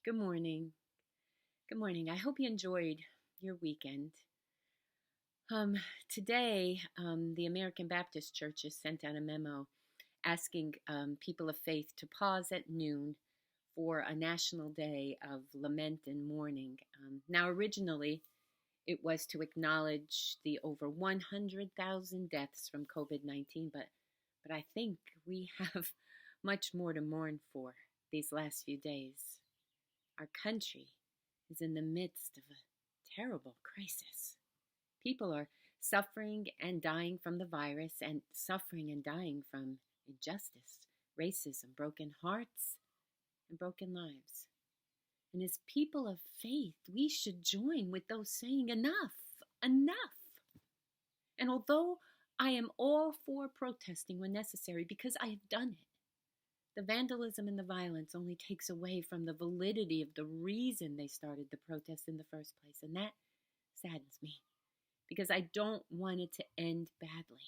Good morning. Good morning. I hope you enjoyed your weekend. Um, Today, the American Baptist Church has sent out a memo asking people of faith to pause at noon for a national day of lament and mourning. Now, originally, it was to acknowledge the over 100,000 deaths from COVID 19, but I think we have much more to mourn for these last few days. Our country is in the midst of a terrible crisis. People are suffering and dying from the virus and suffering and dying from injustice, racism, broken hearts, and broken lives. And as people of faith, we should join with those saying, enough, enough. And although I am all for protesting when necessary because I have done it, the vandalism and the violence only takes away from the validity of the reason they started the protest in the first place. And that saddens me because I don't want it to end badly.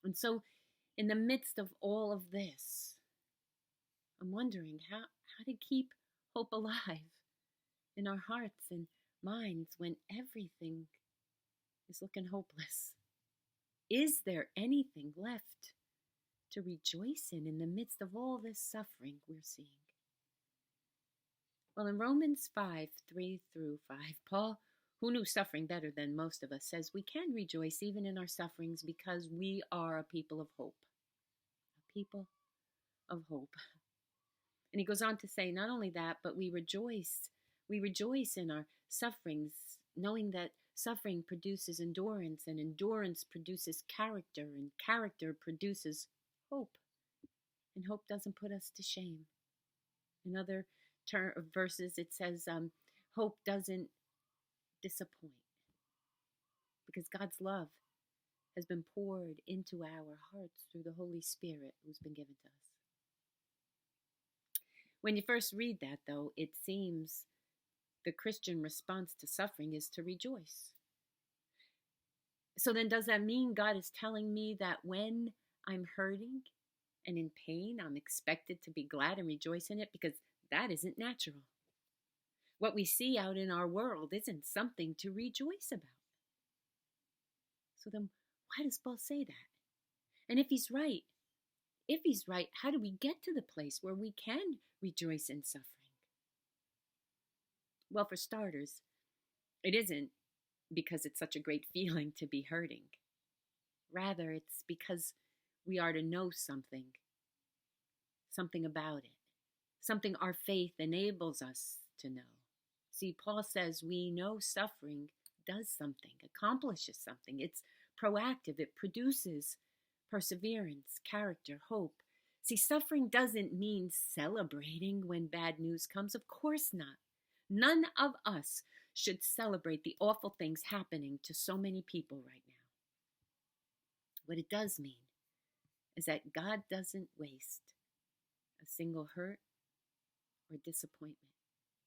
And so, in the midst of all of this, I'm wondering how to keep hope alive in our hearts and minds when everything is looking hopeless. Is there anything left to rejoice in the midst of all this suffering we're seeing? Well, in Romans 5 3 through 5, Paul, who knew suffering better than most of us, says we can rejoice even in our sufferings because we are a people of hope. A people of hope. And he goes on to say, not only that, but we rejoice. We rejoice in our sufferings, knowing that suffering produces endurance, and endurance produces character, and character produces hope. And hope doesn't put us to shame. In other verses, it says, hope doesn't disappoint because God's love has been poured into our hearts through the Holy Spirit who's been given to us. When you first read that, though, it seems the Christian response to suffering is to rejoice. So then does that mean God is telling me that when I'm hurting and in pain, I'm expected to be glad and rejoice in it? Because that isn't natural. What we see out in our world isn't something to rejoice about. So then why does Paul say that? And if he's right, how do we get to the place where we can rejoice in suffering? Well, for starters, it isn't because it's such a great feeling to be hurting. Rather, it's because we are to know something about it, something our faith enables us to know. See, Paul says we know suffering does something, accomplishes something. It's proactive. It produces perseverance, character, hope. See, suffering doesn't mean celebrating when bad news comes. Of course not. None of us should celebrate the awful things happening to so many people right now. What it does mean is that God doesn't waste a single hurt or disappointment.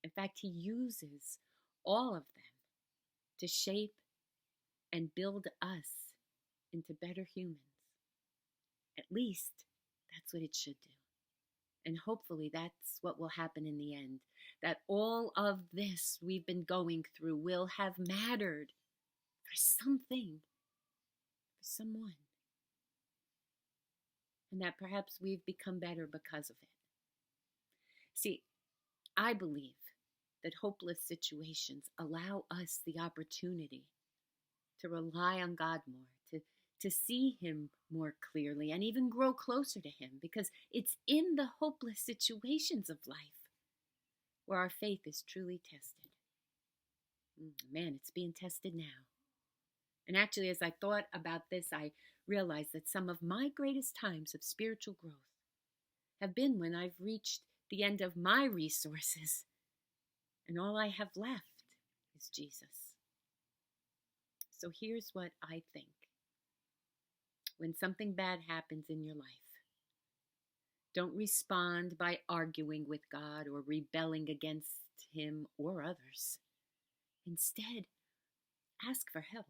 In fact, he uses all of them to shape and build us into better humans. At least that's what it should do. And hopefully that's what will happen in the end. That all of this we've been going through will have mattered for something, for someone. And that perhaps we've become better because of it. See, I believe that hopeless situations allow us the opportunity to rely on God more, to see him more clearly and even grow closer to him, because it's in the hopeless situations of life where our faith is truly tested. Man, it's being tested now. And actually, as I thought about this, I realized that some of my greatest times of spiritual growth have been when I've reached the end of my resources and all I have left is Jesus. So here's what I think. When something bad happens in your life, don't respond by arguing with God or rebelling against him or others. Instead, ask for help.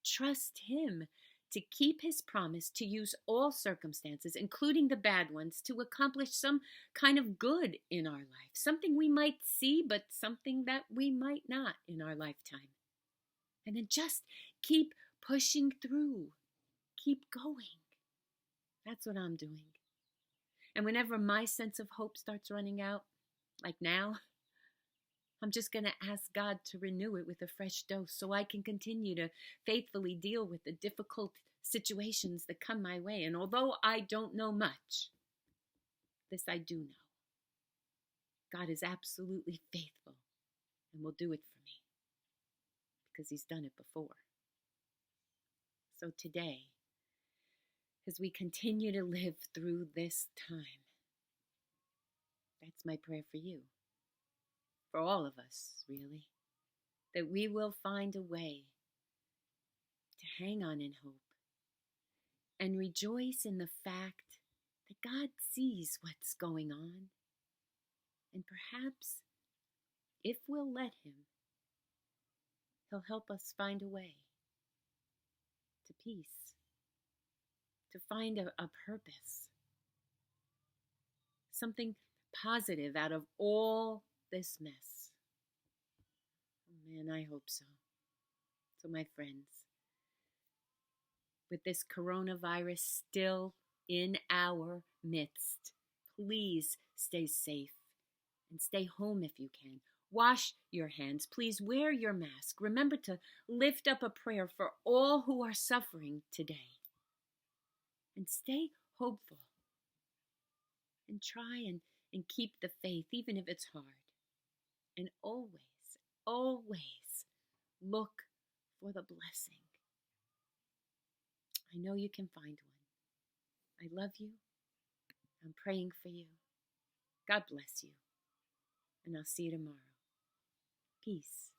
Trust him to keep his promise to use all circumstances, including the bad ones, to accomplish some kind of good in our life. Something we might see, but something that we might not in our lifetime. And then just keep pushing through. Keep going. That's what I'm doing. And whenever my sense of hope starts running out, like now, I'm just going to ask God to renew it with a fresh dose so I can continue to faithfully deal with the difficult situations that come my way. And although I don't know much, this I do know. God is absolutely faithful and will do it for me because he's done it before. So today, as we continue to live through this time, that's my prayer for you. For all of us, really, that we will find a way to hang on in hope and rejoice in the fact that God sees what's going on. And perhaps, if we'll let him, he'll help us find a way to peace, to find a purpose, something positive out of all this mess. Oh man, I hope so. So my friends, with this coronavirus still in our midst, please stay safe and stay home if you can. Wash your hands. Please wear your mask. Remember to lift up a prayer for all who are suffering today. And stay hopeful. And try and keep the faith, even if it's hard. And always, always look for the blessing. I know you can find one. I love you. I'm praying for you. God bless you. And I'll see you tomorrow. Peace.